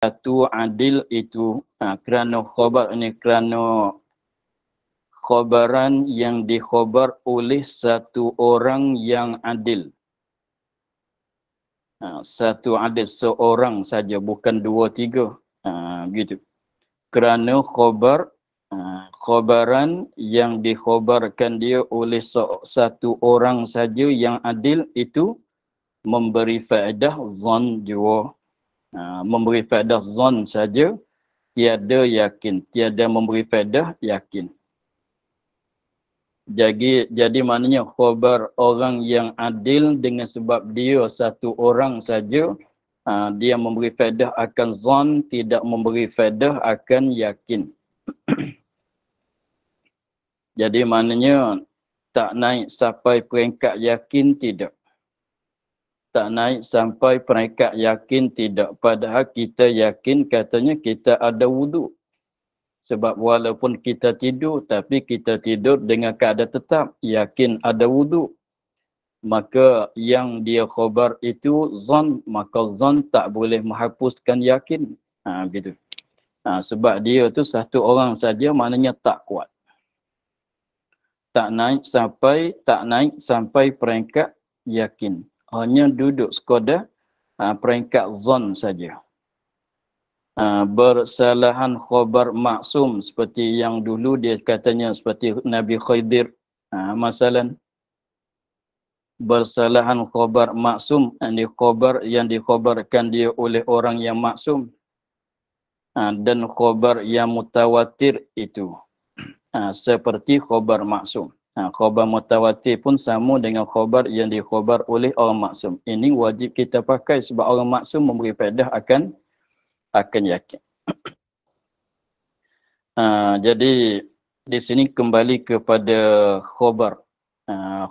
satu adil itu kerana khabar ini kerana khabaran yang dikhabar oleh satu orang yang adil. Satu adil, seorang saja, bukan dua tiga. Begitu. Kerana khabaran yang dikhabarkan dia oleh satu orang saja yang adil itu memberi faedah zon jua. Memberi faedah zon saja, tiada yakin. Tiada memberi faedah yakin. Jadi maknanya khabar orang yang adil dengan sebab dia satu orang saja, dia memberi faedah akan zon, tidak memberi faedah akan yakin. Jadi maknanya tak naik sampai peringkat yakin, tidak. Tak naik sampai peringkat yakin, tidak. Padahal kita yakin katanya kita ada wuduk. Sebab walaupun kita tidur, tapi kita tidur dengan keadaan tetap yakin ada wuduk. Maka yang dia khabar itu zon, maka zon tak boleh menghapuskan yakin. Gitu. Sebab dia tu satu orang saja, maknanya tak kuat. Tak naik sampai peringkat yakin. Hanya duduk sekadar peringkat zon saja. Bersalahan khabar maksum seperti yang dulu dia katanya seperti Nabi Khidir. Masalan, bersalahan khabar maksum, ini khabar yang dikhabarkan dia oleh orang yang maksum. Dan khabar yang mutawatir itu seperti khabar maksum. Khabar mutawatir pun sama dengan khabar yang dikhabar oleh orang maksum. Ini wajib kita pakai sebab orang maksum memberi faedah akan yakin. Jadi di sini kembali kepada khabar.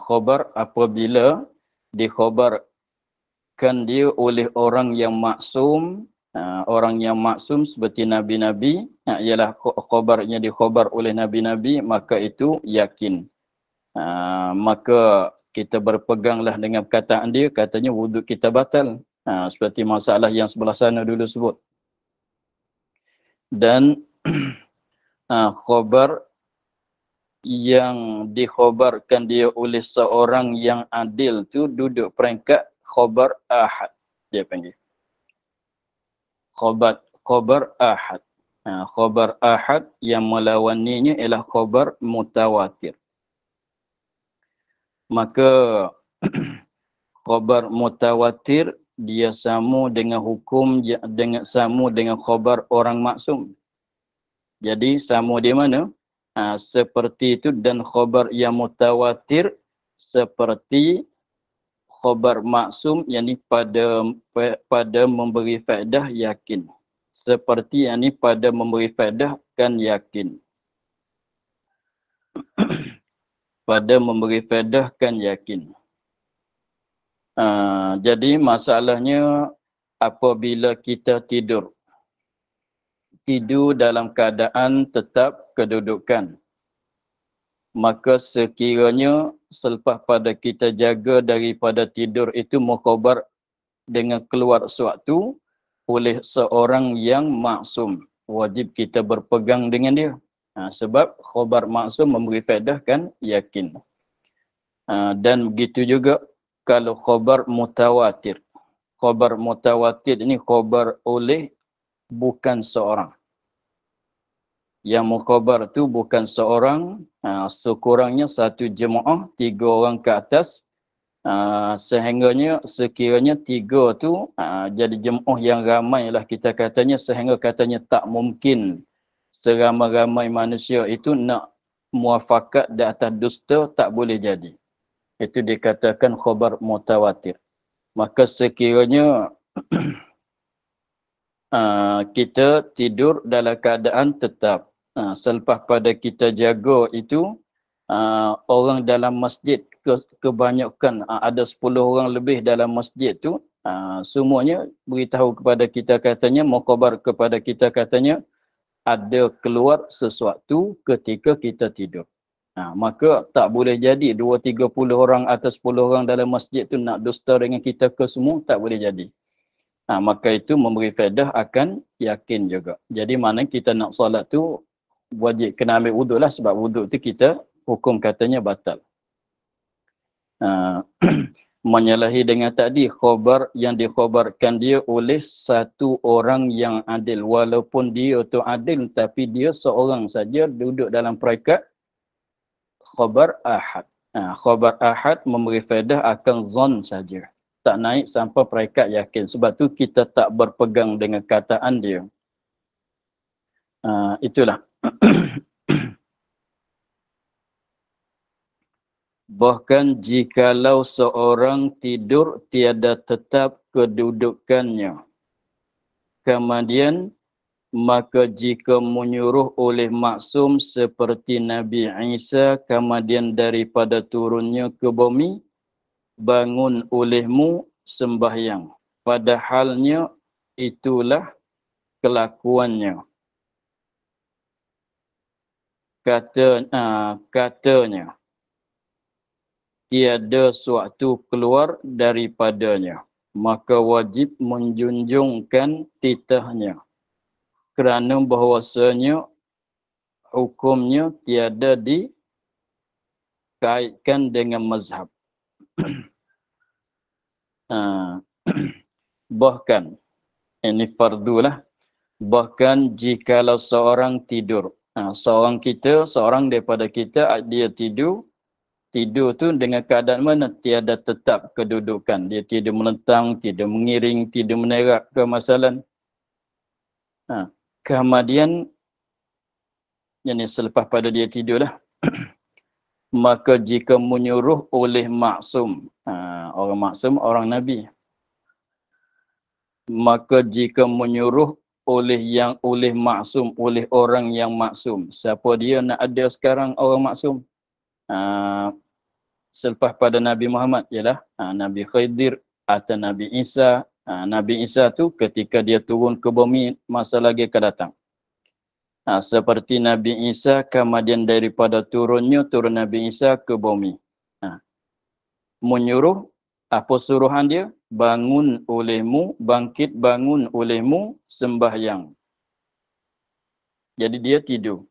Khabar apabila dikhabarkan dia oleh orang yang maksum, orang yang maksum seperti nabi-nabi, ialah khabarnya dikhabar oleh nabi-nabi, maka itu yakin. Maka kita berpeganglah dengan perkataan dia, katanya wuduk kita batal. Seperti masalah yang sebelah sana dulu sebut. Dan khabar yang dikhabarkan dia oleh seorang yang adil tu duduk peringkat khabar ahad, dia panggil. Khabar ahad. Khabar ahad yang melawaninya ialah khabar mutawatir. Maka khabar mutawatir dia sama dengan hukum, sama dengan khabar orang maksum. Jadi sama di mana? Seperti itu, dan khabar yang mutawatir seperti khabar maksum, yakni pada memberi faedah yakin. Seperti yakni pada memberi faedah kan yakin. Pada memberi faedah kan yakin. Jadi masalahnya apabila kita tidur dalam keadaan tetap kedudukan, maka sekiranya selepas pada kita jaga daripada tidur itu mukhabar dengan keluar suatu oleh seorang yang maksum, wajib kita berpegang dengan dia. Sebab khabar maksum memberi faedah kan yakin. Dan begitu juga kalau khabar mutawatir. Khabar mutawatir ini khabar oleh bukan seorang. Yang mukhabar tu bukan seorang, sekurangnya satu jemaah, 3 orang ke atas. Sekiranya 3 tu jadi jemaah yang ramai lah kita katanya, sehingga katanya tak mungkin seramai-ramai manusia itu nak muafakat di atas dusta, tak boleh jadi. Itu dikatakan khabar mutawatir. Maka sekiranya kita tidur dalam keadaan tetap, selepas pada kita jaga itu, orang dalam masjid kebanyakan, ada 10 orang lebih dalam masjid tu, semuanya beritahu kepada kita katanya, mukhabar kepada kita katanya, ada keluar sesuatu ketika kita tidur. Maka tak boleh jadi 20-30 orang atau 10 orang dalam masjid tu nak dusta dengan kita ke semua, tak boleh jadi. Maka itu memberi faedah akan yakin juga. Jadi mana kita nak solat tu wajib kena ambil wuduk lah, sebab wuduk tu kita hukum katanya batal. Menyalahi dengan tadi khabar yang dikhabarkan dia oleh satu orang yang adil. Walaupun dia tu adil tapi dia seorang saja duduk dalam peringkat khabar ahad. Khabar ahad memberi faedah akan zon saja. Tak naik sampai peringkat yakin. Sebab tu kita tak berpegang dengan kataan dia. Itulah. Bahkan jikalau seorang tidur tiada tetap kedudukannya. Kemudian maka jika menyuruh oleh maksum seperti Nabi Isa kemudian daripada turunnya ke bumi, bangun olehmu sembahyang. Padahalnya itulah kelakuannya. Katanya. Tiada suatu keluar daripadanya, maka wajib menjunjungkan titahnya. Kerana bahawasanya hukumnya tiada dikaitkan dengan mazhab. Bahkan, ini fardulah, bahkan jikalau seorang tidur, seorang daripada kita, dia tidur tu dengan keadaan mana? Tiada tetap kedudukan. Dia tidur melentang, tidur mengiring, tidur menerak ke masalah. Kemudian, yang selepas pada dia tidurlah, maka jika menyuruh oleh maksum, orang maksum, orang Nabi. Maka jika menyuruh oleh maksum, oleh orang yang maksum. Siapa dia nak ada sekarang orang maksum? Selepas pada Nabi Muhammad ialah Nabi Khidir atau Nabi Isa. Nabi Isa tu ketika dia turun ke bumi masa lagi akan datang. Seperti Nabi Isa kemudian daripada turun Nabi Isa ke bumi. Menyuruh, apa suruhan dia? Bangun olehmu, bangkit bangun olehmu sembahyang. Jadi dia tidur.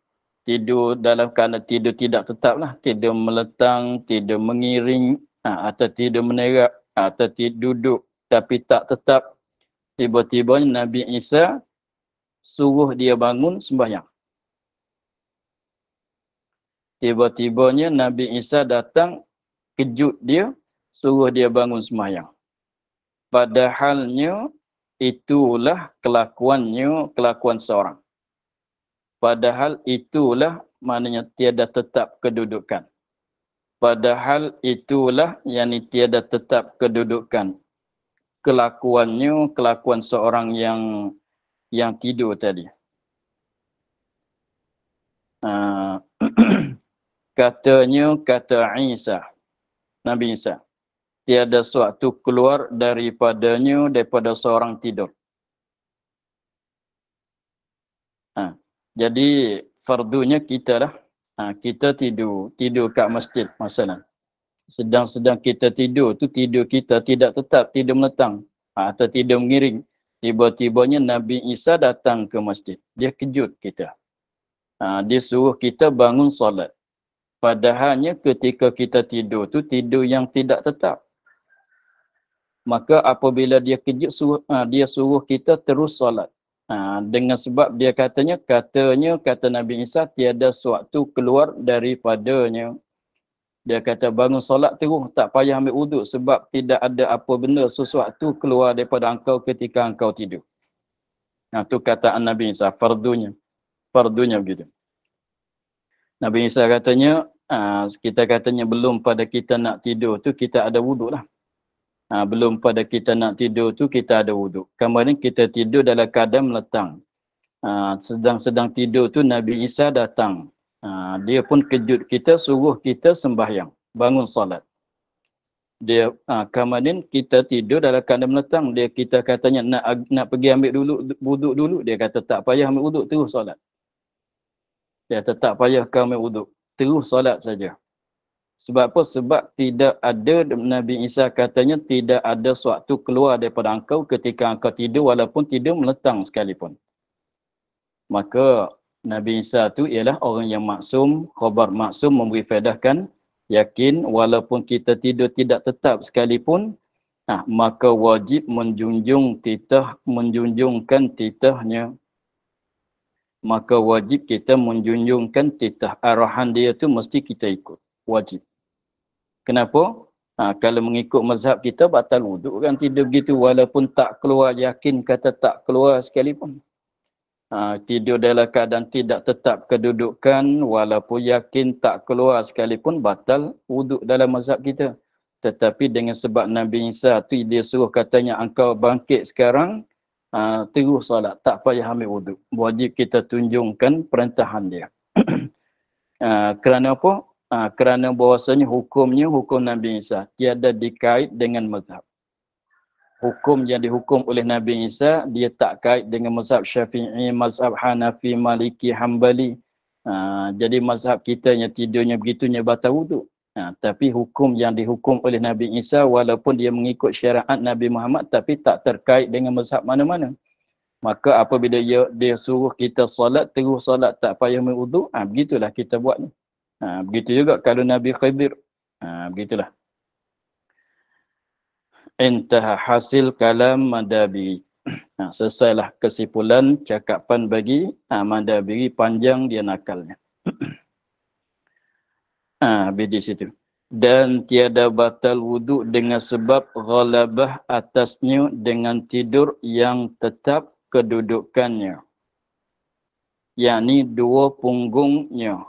Tidur dalam keadaan tidur tidak tetap lah. Tidur meletang, tidur mengiring, atau tidur menerak, atau tidur duduk tapi tak tetap. Tiba-tiba Nabi Isa suruh dia bangun sembahyang. Tiba-tibanya Nabi Isa datang, kejut dia, suruh dia bangun sembahyang. Padahalnya itulah kelakuan seorang. Padahal itulah maknanya tiada tetap kedudukan. Padahal itulah yang tiada tetap kedudukan. Kelakuan seorang yang tidur tadi. Katanya, kata Isa, Nabi Isa, tiada suatu keluar daripada seorang tidur. Jadi fardunya kita lah. Kita tidur kat masjid masalah. Sedang kita tidur kita tidak tetap tidur meletang atau tidur mengiring. Tiba-tibanya Nabi Isa datang ke masjid. Dia kejut kita. Dia suruh kita bangun solat. Padahalnya ketika kita tidur tidur yang tidak tetap. Maka apabila dia kejut dia suruh kita terus solat. Dengan sebab dia kata Nabi Isa tiada suatu keluar daripadanya. Dia kata bangun solat terus, tak payah ambil wuduk sebab tidak ada apa benda sesuatu keluar daripada engkau ketika engkau tidur. Itu kataan Nabi Isa, fardunya begitu. Nabi Isa katanya, kita katanya belum pada kita nak tidur tu kita ada wuduk lah. Belum pada kita nak tidur tu kita ada wuduk. Kemudian kita tidur dalam keadaan meletang. Sedang tidur tu Nabi Isa datang. Dia pun kejut kita, suruh kita sembahyang, bangun solat. Dia kemudian kita tidur dalam keadaan meletang. Kita katanya nak pergi ambil dulu wuduk dulu. Dia kata tak payah ambil wuduk, terus solat. Dia kata tak payah kau ambil wuduk, terus solat saja. Sebab apa? Sebab tidak ada, Nabi Isa katanya tidak ada suatu keluar daripada engkau ketika engkau tidur walaupun tidur meletang sekalipun. Maka Nabi Isa tu ialah orang yang maksum, khabar maksum memberi faedahkan, yakin walaupun kita tidur tidak tetap sekalipun, maka wajib menjunjungkan titahnya. Maka wajib kita menjunjungkan titah. Arahan dia tu mesti kita ikut. Wajib. Kenapa? Kalau mengikut mazhab kita batal wuduk kan tidur gitu walaupun tak keluar, yakin kata tak keluar sekalipun. Tidur dalam keadaan tidak tetap kedudukan walaupun yakin tak keluar sekalipun batal wuduk dalam mazhab kita. Tetapi dengan sebab Nabi Isa tu dia suruh katanya engkau bangkit sekarang, terus solat, tak payah ambil wuduk. Wajib kita tunjungkan perintahan dia. Kerana apa? Kerana bahawasanya hukumnya hukum Nabi Isa tiada dikait dengan mazhab. Hukum yang dihukum oleh Nabi Isa dia tak kait dengan mazhab Syafi'i, mazhab Hanafi, Maliki, Hambali. Jadi mazhab kita yang tidurnya begitunya batal wuduk. Tapi hukum yang dihukum oleh Nabi Isa walaupun dia mengikut syariat Nabi Muhammad tapi tak terkait dengan mazhab mana-mana. Maka apabila dia suruh kita solat, terus solat tak payah berwuduk, begitulah kita buat ni. Begitu juga kalau Nabi Khidir. Begitulah. Intah hasil kalam Madabiri. Selesailah kesimpulan cakapan bagi Madabiri, panjang dia nakalnya. Di situ. Dan tiada batal wuduk dengan sebab ghalabah atasnya dengan tidur yang tetap kedudukannya. Yakni dua punggungnya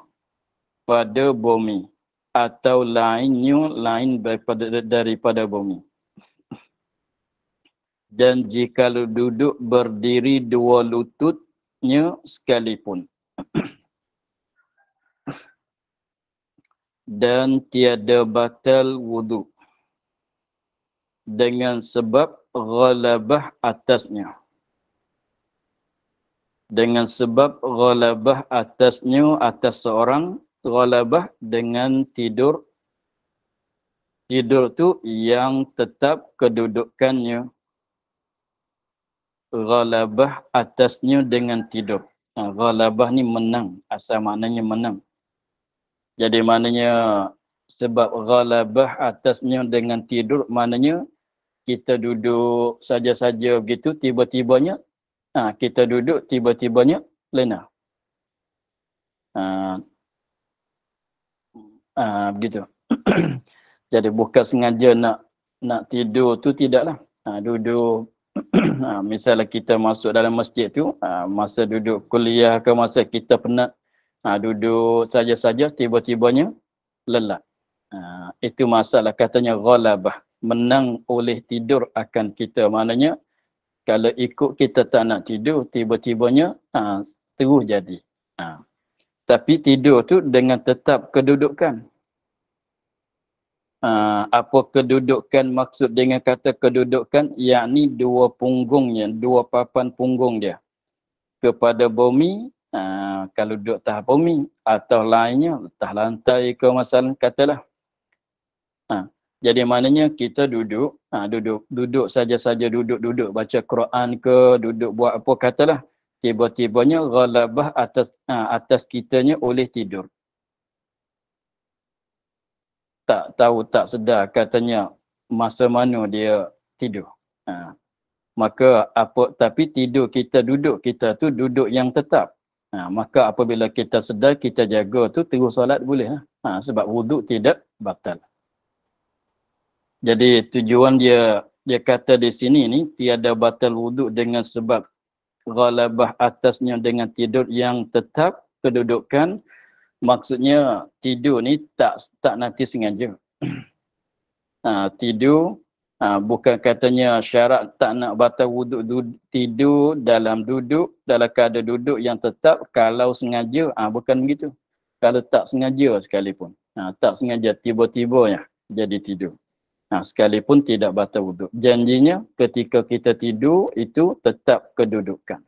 pada bumi atau lain daripada bumi. Dan jika duduk berdiri dua lututnya sekalipun. Dan tiada batal wuduk dengan sebab ghalabah atasnya. Dengan sebab ghalabah atasnya, atas seorang, ghalabah dengan tidur. Tidur tu yang tetap kedudukannya. Ghalabah atasnya dengan tidur. Ghalabah ni menang. Asal maknanya menang. Jadi maknanya sebab ghalabah atasnya dengan tidur, maknanya kita duduk saja-saja begitu, tiba-tibanya kita duduk, tiba-tibanya lena. Begitu. Jadi bukan sengaja nak tidur tu tidaklah. Duduk misalnya kita masuk dalam masjid tu, masa duduk kuliah ke masa kita penat, duduk saja-saja tiba-tibanya lelah. Itu masalah katanya ghalabah, menang oleh tidur akan kita. Maknanya kalau ikut kita tak nak tidur, tiba-tibanya terus jadi. Tapi tidur tu dengan tetap kedudukan. Apa kedudukan maksud dengan kata kedudukan? Yakni dua punggungnya, dua papan punggung dia kepada bumi. Kalau duduk atas bumi atau lainnya atas lantai ke masalah katalah. Jadi maknanya kita duduk, duduk saja-saja duduk baca Quran ke, duduk buat apa katalah. Tiba-tibanya ghalabah atas kitanya oleh tidur. Tak tahu, tak sedar katanya masa mana dia tidur. Maka tapi tidur kita duduk kita tu duduk yang tetap. Maka apabila kita sedar, kita jaga tu terus solat boleh. Sebab wuduk tidak batal. Jadi tujuan dia kata di sini ni tiada batal wuduk dengan sebab ghalabah atasnya dengan tidur yang tetap kedudukan. Maksudnya tidur ni tak nanti sengaja. Tidur bukan katanya syarat tak nak batal wuduk tidur dalam keadaan duduk yang tetap kalau sengaja, bukan begitu. Kalau tak sengaja sekalipun, tak sengaja tiba-tiba jadi tidur, sekalipun tidak batal wuduk. Janjinya ketika kita tidur itu tetap kedudukan.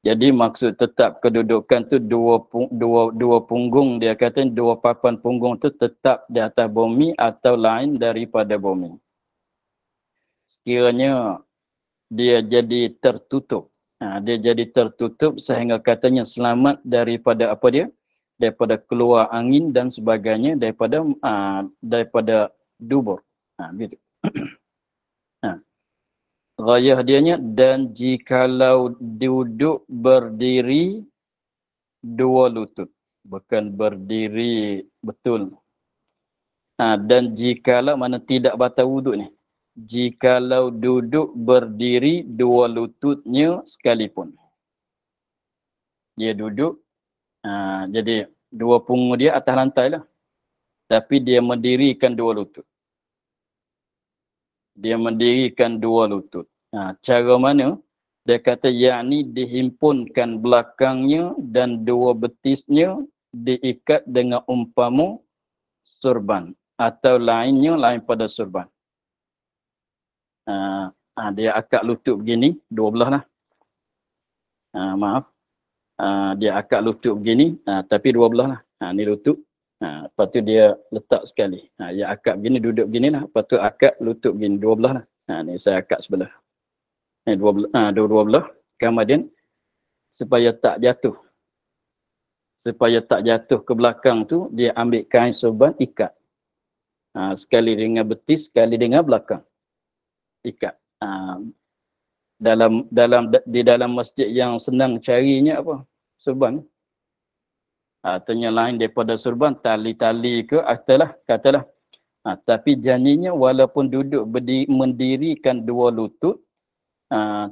Jadi maksud tetap kedudukan tu dua punggung, dia kata dua papan punggung tu tetap di atas bumi atau lain daripada bumi. Sekiranya dia jadi tertutup. Dia jadi tertutup sehingga katanya selamat daripada apa dia? Daripada keluar angin dan sebagainya, daripada dubur. Gitu. Rayah dianya, dan jikalau duduk berdiri dua lutut. Bukan berdiri betul. Dan jikalau mana tidak batal wuduk ni. Jikalau duduk berdiri dua lututnya sekalipun. Dia duduk, jadi dua punggung dia atas lantai lah. Tapi dia mendirikan dua lutut. Dia mendirikan dua lutut. Cara mana? Dia kata yakni dihimpunkan belakangnya dan dua betisnya diikat dengan umpama surban. Atau lainnya lain pada surban. Dia akad lutut begini, dua belah lah. Maaf. Dia akad lutut begini, tapi dua belah lah. Ni lutut. Lepas tu dia letak sekali. Dia akad begini, duduk begini lah. Lepas tu akad lutut begini, dua belah lah. Ni saya akad sebelah. Ni dua belah. Kemudian supaya tak jatuh. Supaya tak jatuh ke belakang tu, dia ambil kain sorban, ikat. Sekali dengan betis, sekali dengan belakang. Ikat. Di dalam masjid yang senang carinya apa? Sorban. Artinya lain daripada sorban, tali-tali ke katalah. Tapi janjinya walaupun duduk mendirikan dua lutut,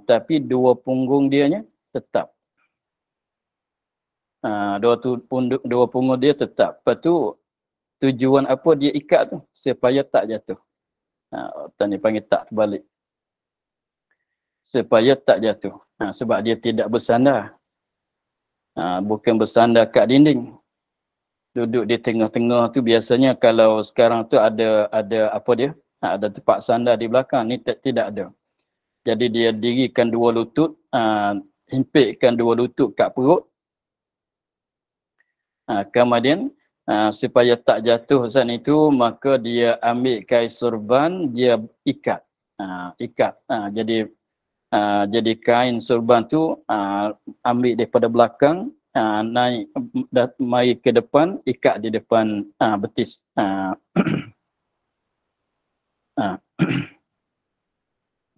tapi dua punggung dianya tetap. Dua punggung dia tetap. Lepas tu tujuan apa dia ikat tu? Supaya tak jatuh. Tanya panggil tak terbalik. Supaya tak jatuh. Sebab dia tidak bersandar. Bukan bersandar kat dinding. Duduk di tengah-tengah tu biasanya kalau sekarang tu ada apa dia? Ada tempat sandar di belakang. Ni tidak ada. Jadi dia dirikan dua lutut, himpitkan dua lutut kat perut. Kemudian supaya tak jatuh saat itu, maka dia ambil kain sorban, dia ikat. Jadi kain sorban tu ambil daripada belakang, naik mari ke depan, ikat di depan betis.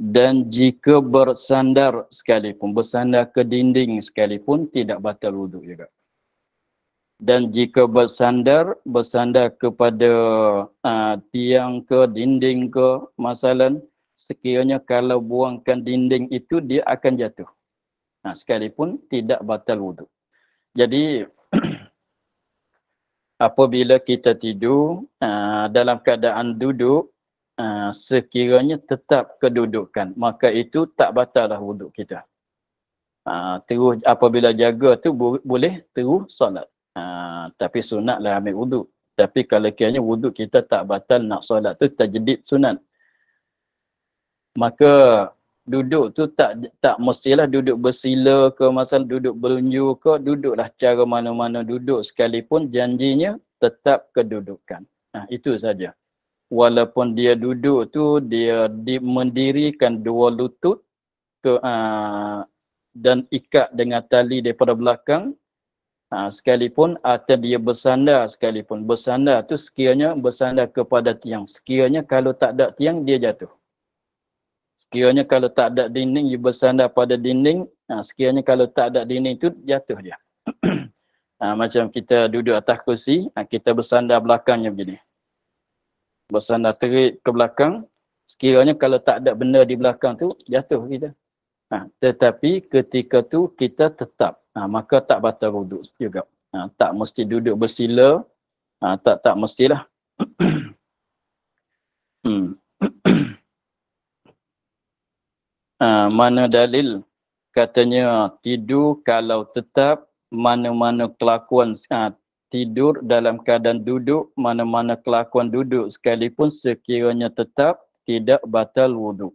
Dan jika bersandar sekalipun, bersandar ke dinding sekalipun, tidak batal wuduk juga. Dan jika bersandar kepada tiang ke dinding ke masalan, sekiranya kalau buangkan dinding itu, dia akan jatuh. Sekalipun tidak batal wuduk. Jadi, apabila kita tidur dalam keadaan duduk, sekiranya tetap kedudukan, maka itu tak batal lah wuduk kita. Terus apabila jaga tu boleh terus solat. Tapi sunatlah ambil wuduk. Tapi kalau kiranya wuduk kita tak batal, nak solat tu tajdid sunat. Maka duduk tu tak mestilah duduk bersila ke, masalah duduk berunjuk ke, duduklah cara mana-mana duduk sekalipun, janjinya tetap kedudukan. Itu saja. Walaupun dia duduk tu, dia mendirikan dua lutut dan ikat dengan tali daripada belakang, sekalipun, atau dia bersandar sekalipun. Bersandar tu sekiranya bersandar kepada tiang. Sekiranya kalau tak ada tiang, dia jatuh. Sekiranya kalau tak ada dinding, dia bersandar pada dinding. Sekiranya kalau tak ada dinding tu, jatuh dia. Macam kita duduk atas kursi, kita bersandar belakangnya begini. Bersandar terik ke belakang. Sekiranya kalau tak ada benda di belakang tu, jatuh kita. Tetapi ketika tu kita tetap. Maka tak batal wuduk juga. Tak mesti duduk bersila. Tak mestilah. Mana dalil katanya tidur kalau tetap, mana-mana kelakuan tidur dalam keadaan duduk, mana-mana kelakuan duduk sekalipun sekiranya tetap tidak batal wuduk.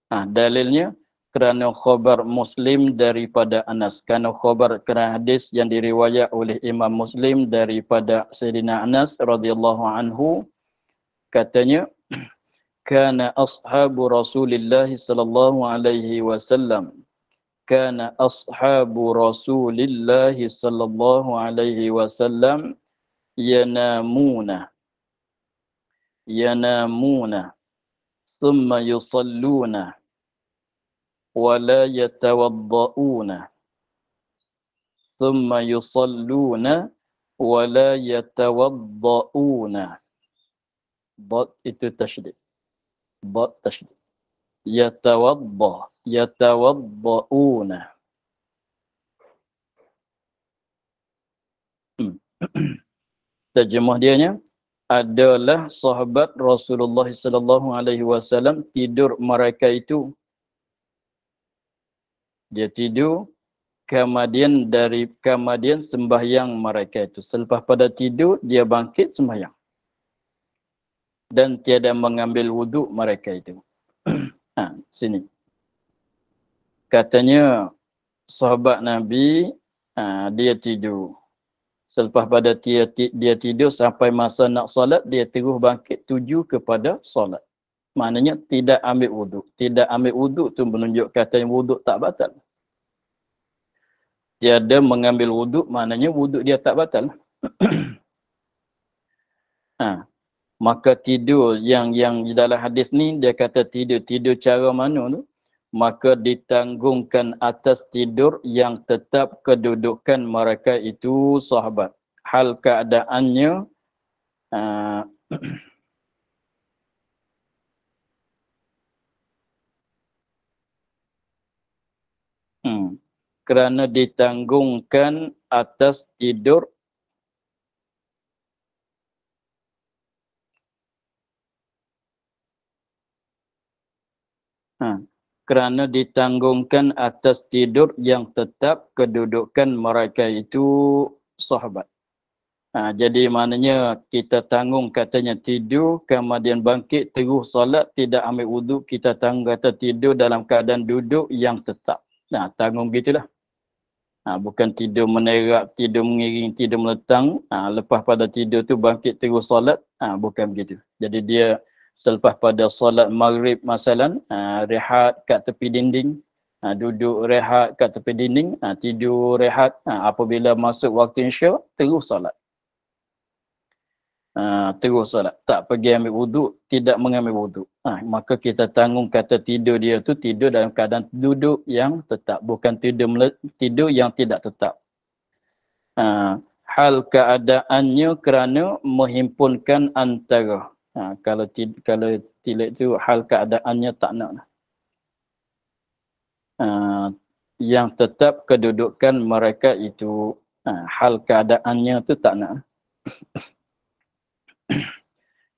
Dalilnya kerana khabar Muslim daripada Anas. Kerana khabar kerana hadis yang diriwayat oleh Imam Muslim daripada Sayyidina Anas radhiyallahu anhu, katanya, kana ashabu Rasulillah sallallahu alaihi wasallam. Kana ashabu Rasulillah sallallahu alaihi wasallam yanamuna thumma yusalluna wa la yatawadda'una thumma yusalluna wa la yatawadda'una. Dad itu tasydid. Dad tasydid. Yatawadda'una. Terjemah dianya adalah sahabat Rasulullah sallallahu alaihi wasallam tidur mereka itu. Dia tidur kemudian sembahyang mereka itu. Selepas pada tidur dia bangkit sembahyang. Dan tiada mengambil wuduk mereka itu. Sini. Katanya sahabat Nabi dia tidur. Selepas pada dia tidur sampai masa nak solat, dia terus bangkit tuju kepada solat. Maknanya tidak ambil wuduk. Tidak ambil wuduk tu menunjuk katanya wuduk tak batal. Tiada mengambil wuduk maknanya wuduk dia tak batal. Maka tidur yang di dalam hadis ni dia kata tidur cara mana tu? Maka ditanggungkan atas tidur yang tetap kedudukan mereka itu sahabat. Hal keadaannya kerana ditanggungkan atas tidur kerana ditanggungkan atas tidur yang tetap kedudukan mereka itu sahabat. Jadi maknanya kita tanggung katanya tidur, kemudian bangkit terus solat, tidak ambil wuduk, kita tanggung kata tidur dalam keadaan duduk yang tetap. Tanggung gitulah. Bukan tidur menerak, tidur mengiring, tidur meletang, lepas pada tidur tu bangkit terus solat, bukan begitu. Jadi dia selepas pada solat maghrib masalan, rehat kat tepi dinding, duduk rehat kat tepi dinding, tidur rehat, apabila masuk waktu isya, terus solat. Terus solat. Tak pergi ambil wuduk, tidak mengambil wuduk. Maka kita tanggung kata tidur dia tu tidur dalam keadaan duduk yang tetap. Bukan tidur yang tidak tetap. Hal keadaannya kerana menghimpunkan antara. Kalau tidak tu hal keadaannya tak nak. Yang tetap kedudukan mereka itu. Hal keadaannya tu tak nak.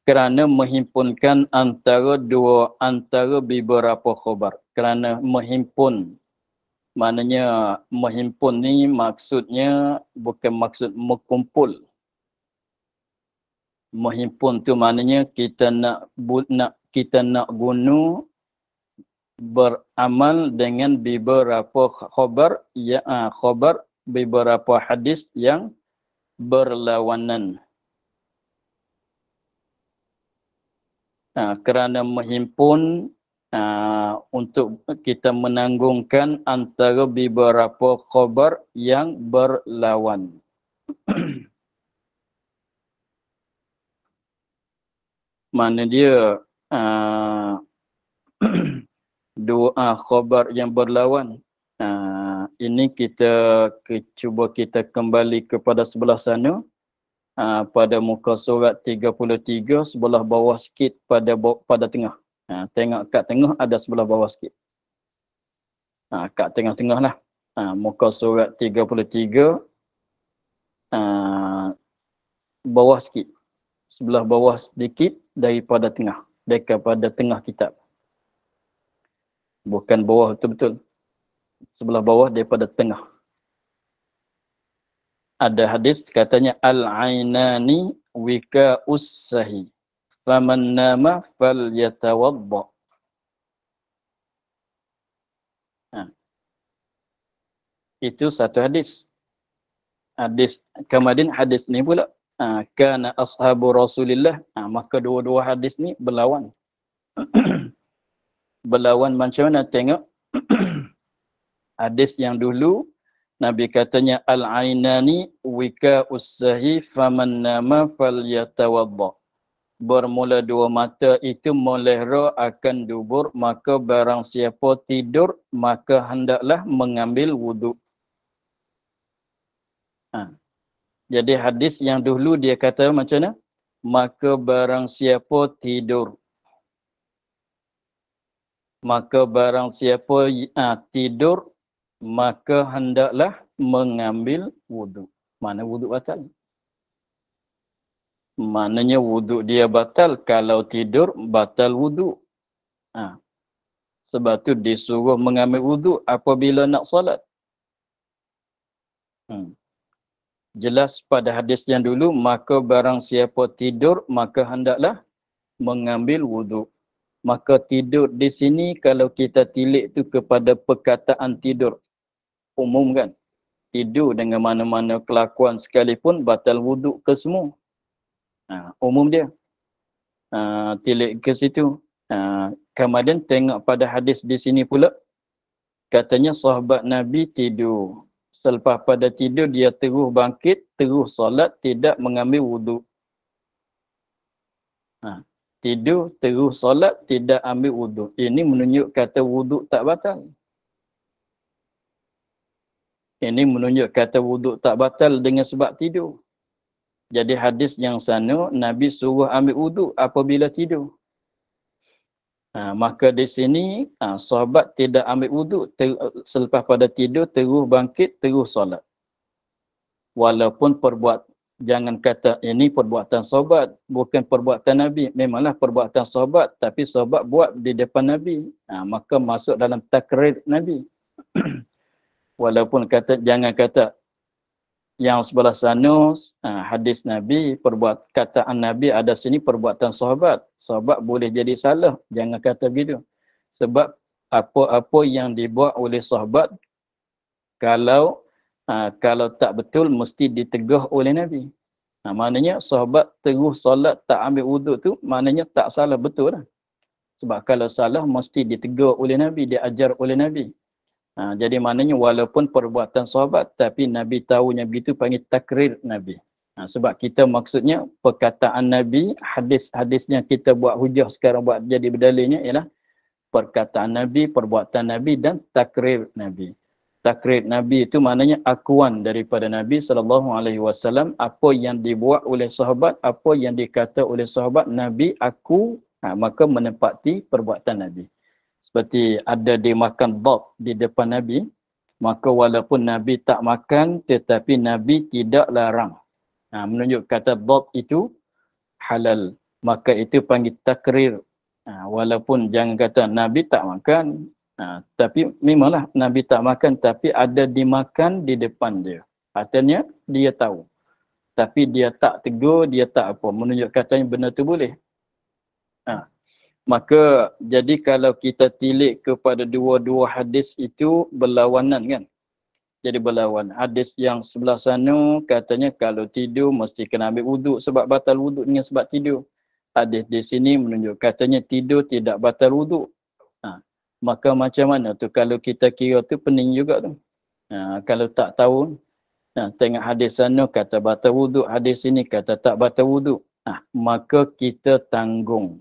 Kerana menghimpunkan antara beberapa khabar. Kerana menghimpun. Maknanya menghimpun ni maksudnya bukan maksud berkumpul. Menghimpun tu maknanya kita nak guna beramal dengan beberapa khabar beberapa hadis yang berlawanan. Kerana menghimpun untuk kita menanggungkan antara beberapa khabar yang berlawan. Mana dia dua khabar yang berlawan. Ini kita cuba kita kembali kepada sebelah sana. Pada muka surat 33 sebelah bawah sikit pada tengah. Tengok kat tengah ada sebelah bawah sikit. Kat tengah-tengah lah. Muka surat 33 bawah sikit. Sebelah bawah sedikit daripada tengah. Daripada tengah kitab. Bukan bawah betul-betul. Sebelah bawah daripada tengah. Ada hadis katanya al-ainani wika'us sahi. Faman nama falyatawadda. Ha. Itu satu hadis. Hadis kemudian hadis ni pula kana ashabu Rasulillah. Maka dua-dua hadis ni berlawan. Berlawan macam mana tengok. Hadis yang dulu Nabi katanya al-ainani wika ussahi faman nama falyatawadda. Bermula dua mata itu melera akan dubur, maka barang siapa tidur maka hendaklah mengambil wuduk. Jadi hadis yang dulu dia kata macam mana? Maka barang siapa tidur. Maka barang siapa tidur maka hendaklah mengambil wuduk. Mana wuduk batal? Maknanya wuduk dia batal. Kalau tidur, batal wuduk. Sebab tu disuruh mengambil wuduk apabila nak solat. Jelas pada hadis yang dulu, maka barang siapa tidur, maka hendaklah mengambil wuduk. Maka tidur di sini, kalau kita tilik tu kepada perkataan tidur. Umum kan? Tidur dengan mana-mana kelakuan sekalipun, batal wuduk ke semua. Umum dia. Tilik ke situ. Kemudian tengok pada hadis di sini pula. Katanya sahabat Nabi tidur. Selepas pada tidur dia terus bangkit, terus solat, tidak mengambil wuduk. Tidur, terus solat, tidak ambil wuduk. Ini menunjuk kata wuduk tak batal. Ini menunjuk kata wuduk tak batal dengan sebab tidur. Jadi hadis yang sana, Nabi suruh ambil wuduk apabila tidur. Maka di sini, sahabat tidak ambil wuduk selepas pada tidur, terus bangkit, terus solat. Walaupun jangan kata ini perbuatan sahabat, bukan perbuatan Nabi. Memanglah perbuatan sahabat, tapi sahabat buat di depan Nabi. Maka masuk dalam takrir Nabi. Walaupun jangan kata yang sebelah sana hadis Nabi, perkataan Nabi ada sini perbuatan sahabat. Sahabat boleh jadi salah. Jangan kata begitu. Sebab apa-apa yang dibuat oleh sahabat, kalau tak betul mesti ditegah oleh Nabi. Maknanya sahabat terus solat tak ambil wuduk tu, maknanya tak salah, betul lah. Sebab kalau salah mesti ditegah oleh Nabi, diajar oleh Nabi. Jadi maknanya walaupun perbuatan sahabat, tapi Nabi tahunya begitu, panggil takrir Nabi. Sebab kita maksudnya perkataan Nabi, hadis-hadisnya kita buat hujah sekarang, buat jadi berdalilnya ialah perkataan Nabi, perbuatan Nabi dan takrir Nabi. Takrir Nabi itu maknanya akuan daripada Nabi SAW, apa yang dibuat oleh sahabat, apa yang dikata oleh sahabat, Nabi aku, maka menepati perbuatan Nabi. Seperti ada dimakan dab di depan Nabi, maka walaupun Nabi tak makan, tetapi Nabi tidak larang. Menunjuk kata dab itu halal. Maka itu panggil takrir. Walaupun jangan kata Nabi tak makan, tapi memanglah Nabi tak makan, tapi ada dimakan di depan dia. Artinya dia tahu. Tapi dia tak tegur, dia tak apa. Menunjuk katanya benda tu boleh. Maka jadi kalau kita tilik kepada dua-dua hadis itu berlawanan kan. Jadi berlawan. Hadis yang sebelah sana katanya kalau tidur mesti kena ambil wuduk sebab batal wuduk dengan sebab tidur. Hadis di sini menunjuk katanya tidur tidak batal wuduk. Maka macam mana tu kalau kita kira tu pening juga tu. Kalau tak tahu, tengok hadis sana kata batal wuduk, hadis sini kata tak batal wuduk. Maka kita tanggung.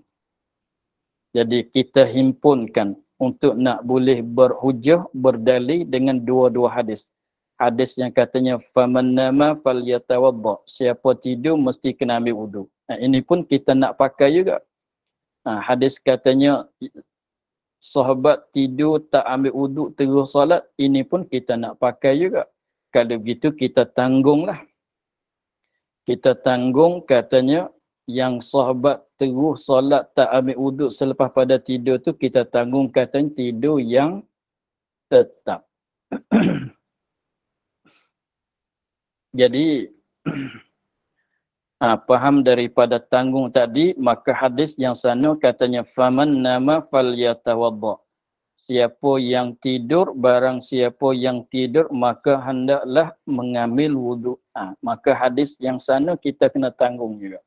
Jadi kita himpunkan untuk nak boleh berhujah, berdalil dengan dua-dua hadis. Hadis yang katanya faman nama falyatawadda. Siapa tidur mesti kena ambil wuduk. Ini pun kita nak pakai juga. Hadis katanya sahabat tidur tak ambil wuduk terus solat. Ini pun kita nak pakai juga. Kalau begitu kita tanggunglah. Kita tanggung katanya yang sahabat terus solat tak ambil wuduk selepas pada tidur tu, kita tanggung katanya tidur yang tetap. Jadi faham daripada tanggung tadi, maka hadis yang sana katanya faman nama falyatawadda. siapa yang tidur, barang siapa yang tidur, maka hendaklah mengambil wuduk. Maka hadis yang sana kita kena tanggung juga.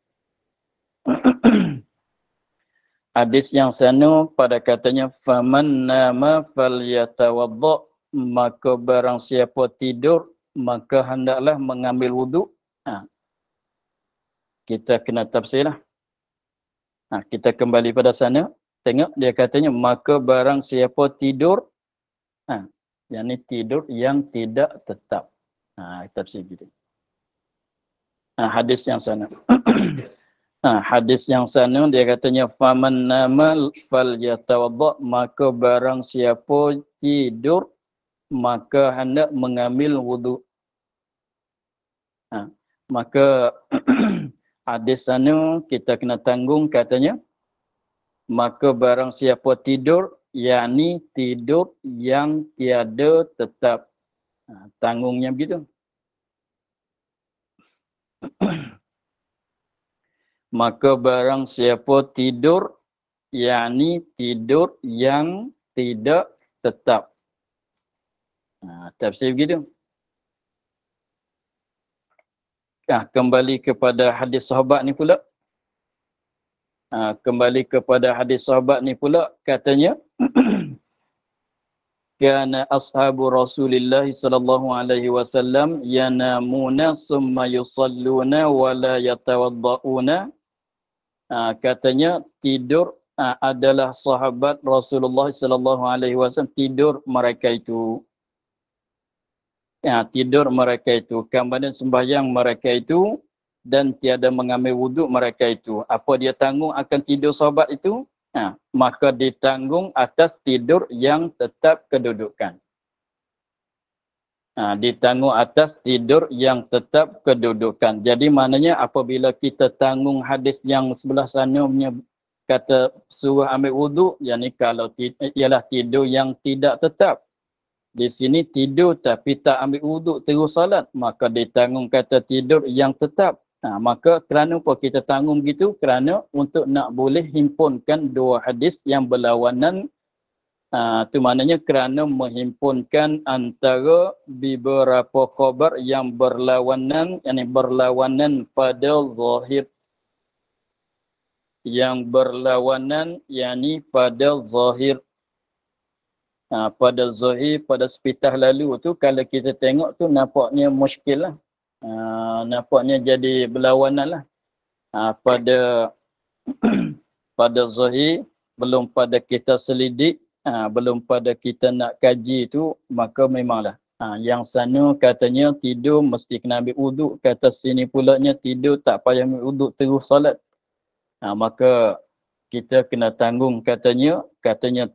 Hadis yang sana pada katanya, faman nama falyatawadda, maka barang siapa tidur, maka hendaklah mengambil wuduk. Kita kena tafsirlah. Kita kembali pada sana. Tengok dia katanya, maka barang siapa tidur, yang ni tidur yang tidak tetap. Tafsir gitu. Hadis yang sana. Hadis yang sana dia katanya, faman nama falyatawadda, maka barang siapa tidur, maka hendak mengambil wuduk. Maka hadis sana kita kena tanggung katanya, maka barang siapa tidur, yakni tidur yang tiada tetap. Tanggungnya begitu. Maka barang siapa tidur, yakni tidur yang tidak tetap. Tafsir begitu. Kembali kepada hadis sahabat ni pula. Kembali kepada hadis sahabat ni pula, katanya, kana ashabu Rasulillah sallallahu alaihi wasallam yanamuna summa yusalluna wa la yatawadda'una. Katanya tidur adalah sahabat Rasulullah sallallahu alaihi wasallam, tidur mereka itu. Tidur mereka itu, kemudian sembahyang mereka itu, dan tiada mengambil wuduk mereka itu. Apa dia tanggung akan tidur sahabat itu? Maka ditanggung atas tidur yang tetap kedudukan. Ditanggung atas tidur yang tetap kedudukan. Jadi maknanya apabila kita tanggung hadis yang sebelah sana punya kata suruh ambil wuduk, yakni kalau ialah tidur yang tidak tetap. Di sini tidur tapi tak ambil wuduk terus salat, maka ditanggung kata tidur yang tetap. Maka kerana apa kita tanggung gitu? Kerana untuk nak boleh himpunkan dua hadis yang berlawanan. Itu maknanya kerana menghimpunkan antara beberapa khabar yang berlawanan, yakni berlawanan pada zahir. Yang berlawanan, yakni pada zahir. Pada zahir, pada sepitah lalu tu, kalau kita tengok tu nampaknya muskil lah. Nampaknya jadi berlawanan lah. Pada pada zahir, belum pada kita selidik, belum pada kita nak kaji tu, maka memanglah. Yang sana katanya tidur mesti kena ambil wuduk, kata sini pulanya tidur tak payah ambil wuduk terus salat. Maka kita kena tanggung katanya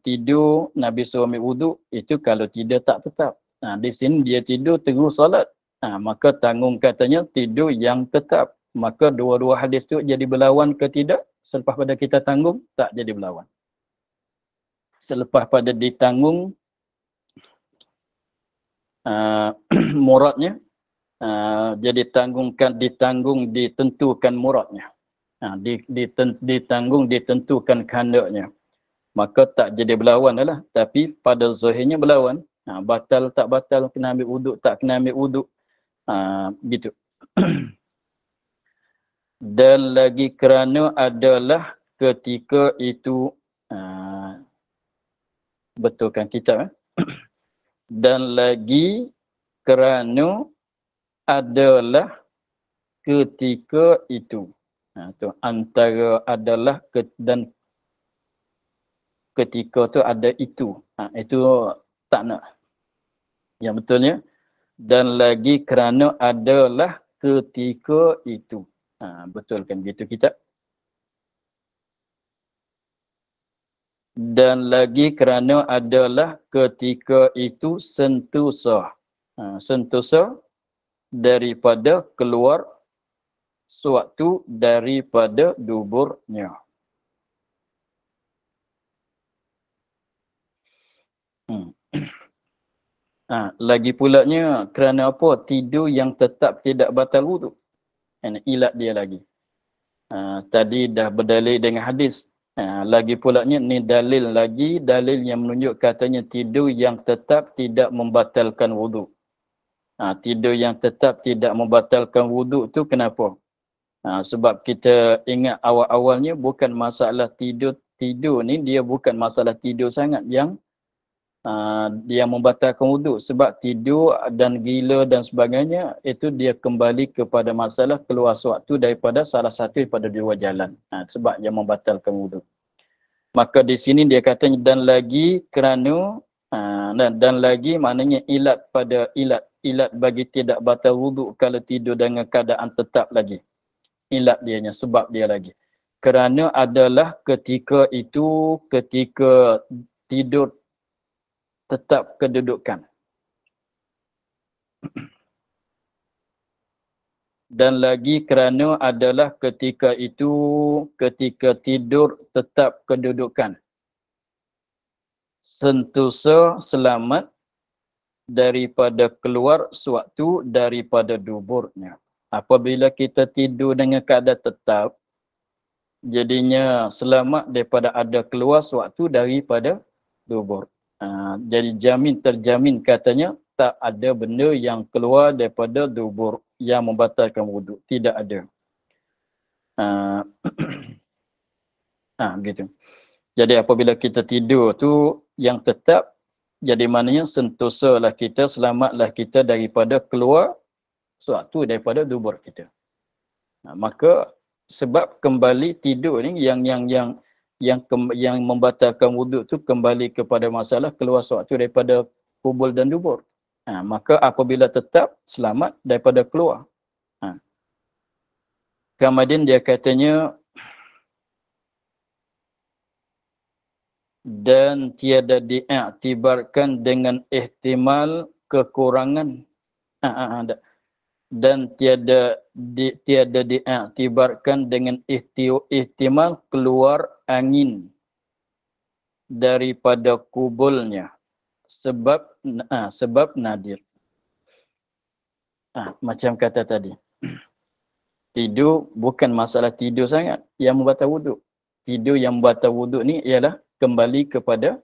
tidur Nabi suruh ambil wuduk, itu kalau tidur tak tetap. Di sini dia tidur terus salat. Maka tanggung katanya tidur yang tetap. Maka dua-dua hadis tu jadi berlawan ke tidak? Selepas pada kita tanggung, tak jadi berlawan. Selepas pada ditanggung, muradnya, jadi ditanggung ditentukan muradnya. Ditanggung ditentukan kehendaknya. Maka tak jadi berlawan adalah. Tapi pada zahirnya berlawan. Batal tak batal, kena ambil wuduk tak kena ambil wuduk. Gitu. Dan lagi kerana adalah ketika itu, betulkan kitab. Dan lagi kerana adalah ketika itu. Tu antara adalah dan ketika tu ada itu. Itu tak nak. Yang betulnya, dan lagi kerana adalah ketika itu. Betulkan gitu kita. Dan lagi kerana adalah ketika itu sentosa. Sentosa daripada keluar suatu daripada duburnya. Lagi pulanya kerana apa? Tidur yang tetap tidak batal wuduk. Ilat dia lagi. Tadi dah berdalil dengan hadis. Lagi pulanya ni dalil lagi, dalil yang menunjuk katanya tidur yang tetap tidak membatalkan wuduk. Tidur yang tetap tidak membatalkan wuduk tu kenapa? Sebab kita ingat awal-awalnya bukan masalah tidur. Tidur ni dia bukan masalah tidur sangat yang dia membatalkan wuduk. Sebab tidur dan gila dan sebagainya, itu dia kembali kepada masalah keluar sewaktu daripada salah satu daripada dua jalan. Sebab yang membatalkan wuduk. Maka di sini dia kata dan lagi kerana dan lagi maknanya ilat pada ilat bagi tidak batal wuduk kalau tidur dengan keadaan tetap lagi. Ilat dianya, sebab dia lagi. Kerana adalah ketika itu, ketika tidur tetap kedudukan. Dan lagi kerana adalah ketika itu, ketika tidur tetap kedudukan. Sentosa selamat daripada keluar sewaktu daripada duburnya. Apabila kita tidur dengan keadaan tetap, jadinya selamat daripada ada keluar sewaktu daripada dubur. Jadi terjamin katanya tak ada benda yang keluar daripada dubur yang membatalkan wuduk. Tidak ada. Begitu. Jadi apabila kita tidur tu yang tetap, jadi maknanya sentosalah kita, selamatlah kita daripada keluar sewaktu daripada dubur kita. Maka sebab kembali tidur ni yang membatalkan wuduk tu kembali kepada masalah keluar sewaktu daripada kubul dan dubur. Maka apabila tetap selamat daripada keluar. Kemudian dia katanya dan tiada diiktibarkan dengan ihtimal kekurangan. Dan tiada diiktibarkan dengan ihtimal keluar angin daripada kubulnya sebab nadir. Macam kata tadi, tidur bukan masalah tidur sangat yang membatal wuduk. Tidur yang membatal wuduk ni ialah kembali kepada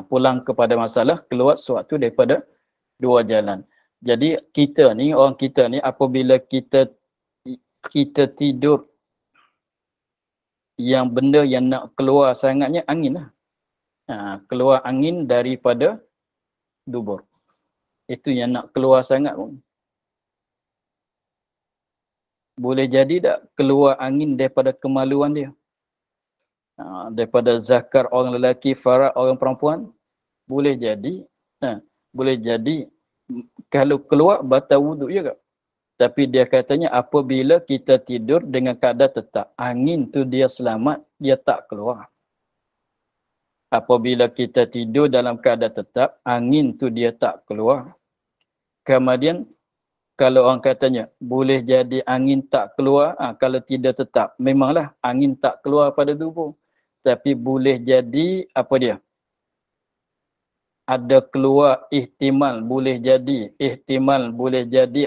pulang kepada masalah keluar sewaktu daripada dua jalan. Jadi orang kita ni apabila kita tidur yang benda yang nak keluar sangatnya angin lah. Keluar angin daripada dubur. Itu yang nak keluar sangat pun. Boleh jadi tak keluar angin daripada kemaluan dia? Daripada zakar orang lelaki, farad orang perempuan? Boleh jadi. Boleh jadi. Kalau keluar batal wuduk juga. Tapi dia katanya apabila kita tidur dengan keadaan tetap, angin tu dia selamat, dia tak keluar. Apabila kita tidur dalam keadaan tetap, angin tu dia tak keluar. Kemudian kalau orang katanya boleh jadi angin tak keluar, kalau tidak tetap, memanglah angin tak keluar pada tubuh. Tapi boleh jadi apa dia? Ada keluar ihtimal, boleh jadi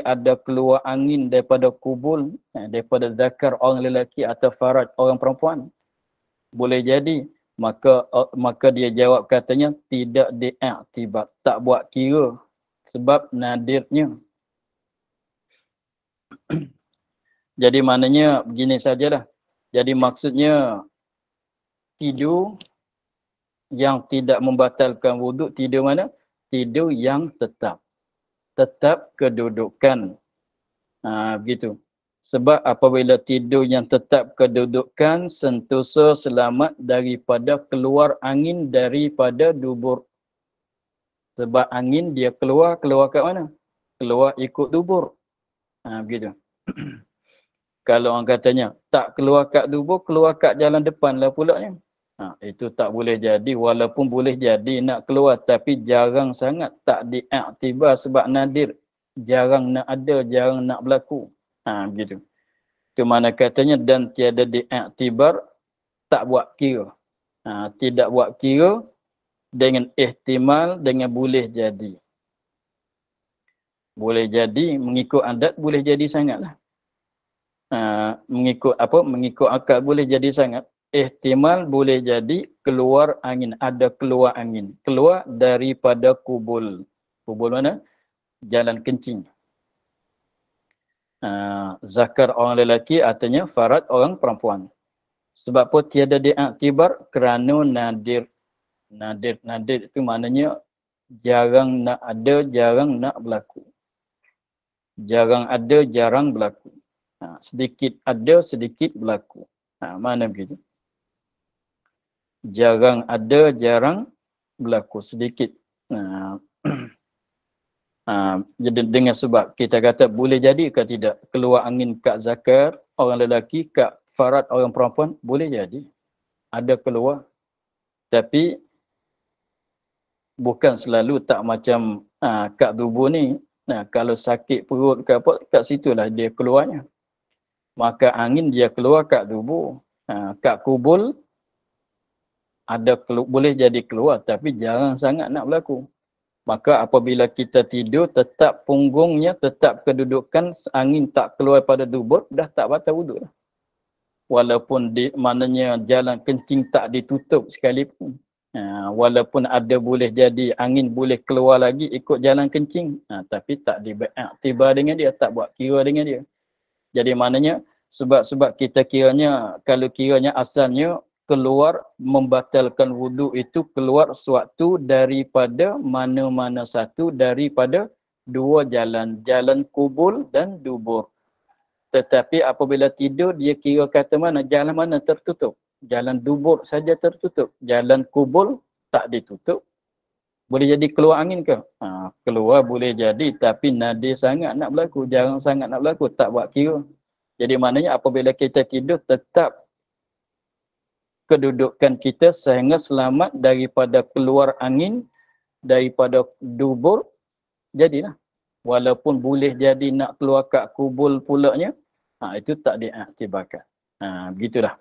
ada keluar angin daripada kubul, daripada zakar orang lelaki atau faraj orang perempuan. Boleh jadi. Maka dia jawab katanya tidak diiktibar, tak buat kira sebab nadirnya. Jadi maknanya begini sajalah. Jadi maksudnya tidur yang tidak membatalkan wuduk, tidur mana? Tidur yang tetap. Tetap kedudukan. Begitu. Sebab apabila tidur yang tetap kedudukan, sentosa selamat daripada keluar angin daripada dubur. Sebab angin dia keluar kat mana? Keluar ikut dubur. Begitu. Kalau orang katanya tak keluar kat dubur, keluar kat jalan depan lah pulaknya. Itu tak boleh jadi, walaupun boleh jadi nak keluar, tapi jarang sangat, tak diiktibar sebab nadir. Jarang nak ada, jarang nak berlaku. Begitu. Itu mana katanya dan tiada diiktibar, tak buat kira. Tidak buat kira dengan ihtimal, dengan boleh jadi. Boleh jadi, mengikut adat boleh jadi sangatlah. mengikut akal boleh jadi sangat. Ihtimal boleh jadi keluar angin, ada keluar angin. Keluar daripada kubul. Kubul mana? Jalan kencing. Zakar orang lelaki artinya farad orang perempuan. Sebab apa tiada diiktibar? Kerana nadir. Nadir itu maknanya jarang nak ada, jarang nak berlaku. Jarang ada, jarang berlaku. Sedikit ada, sedikit berlaku. Mana begitu? Jarang ada, jarang berlaku. Sedikit. Jadi dengan sebab kita kata boleh jadi ke tidak keluar angin kat zakar orang lelaki, kat farad orang perempuan, boleh jadi. Ada keluar. Tapi bukan selalu tak macam kat tubuh ni. Kalau sakit perut ke apa, kat situlah dia keluarnya. Maka angin dia keluar kat tubuh. Kat kubul boleh jadi keluar tapi jarang sangat nak berlaku. Maka apabila kita tidur, tetap punggungnya, tetap kedudukan angin tak keluar pada tubuh, dah tak batal wuduk dah. Walaupun maknanya jalan kencing tak ditutup sekalipun. Walaupun ada boleh jadi angin boleh keluar lagi ikut jalan kencing. Tapi tak diiktibar dengan dia, tak buat kira dengan dia. Jadi maknanya sebab kita kiranya, kalau kiranya asalnya keluar membatalkan wuduk itu keluar suatu daripada mana-mana satu daripada dua jalan. Jalan kubul dan dubur. Tetapi apabila tidur dia kira kata mana? Jalan mana tertutup? Jalan dubur saja tertutup. Jalan kubul tak ditutup. Boleh jadi keluar angin ke? Keluar boleh jadi tapi nadir sangat nak berlaku. Jarang sangat nak berlaku. Tak buat kira. Jadi maknanya apabila kita tidur tetap kedudukan kita sehingga selamat daripada keluar angin, daripada dubur, jadilah. Walaupun boleh jadi nak keluar kat kubul pulaknya, itu tak diiktibarkan. Begitulah.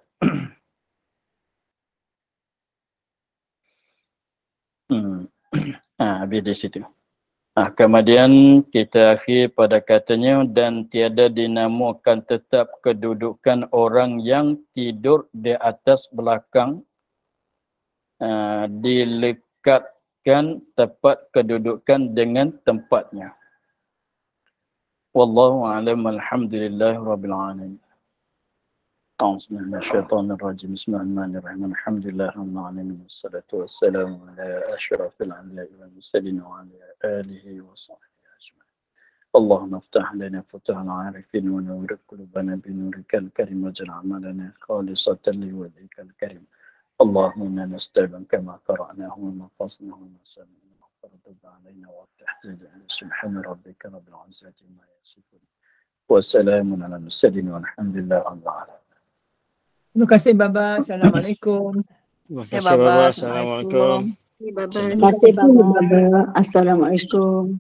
Habis di situ. Kemudian kita akhir pada katanya dan tiada dinamakan tetap kedudukan orang yang tidur di atas belakang dilekatkan tepat kedudukan dengan tempatnya. Wallahu a'lam, alhamdulillahirabbil alamin. Bismillahirrahmanirrahim. Bismillahirrahmanirrahim. Alhamdulillahirabbil alamin. Wassalatu wassalamu ala asyrafil anbiya'i wal mursalin wa ala alihi wa sahbihi ajma'in. Allahumma iftah lana futuhal 'arifin wa nawwir qulubana bi nurikal karim waj'al 'amalana khalisatan liwajhikal karim. Allahumma inna nas'aluka kama qara'nahu wa mafasnahu wa nas'aluka ma farada 'alaina wa tahtijana subhana rabbika rabbil 'izzati amma yasifun. Wassalamun ala mursalin walhamdulillahi rabbil alamin. Terima kasih Baba. Assalamualaikum. Terima kasih Baba. Assalamualaikum. Terima kasih Baba. Assalamualaikum.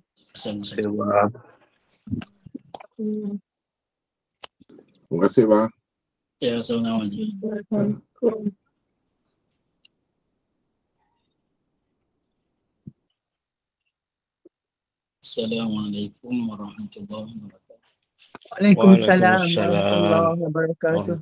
Terima kasih Bang. Ya, assalamualaikum. Assalamualaikum warahmatullahi wabarakatuh. Waalaikumsalam warahmatullahi wabarakatuh.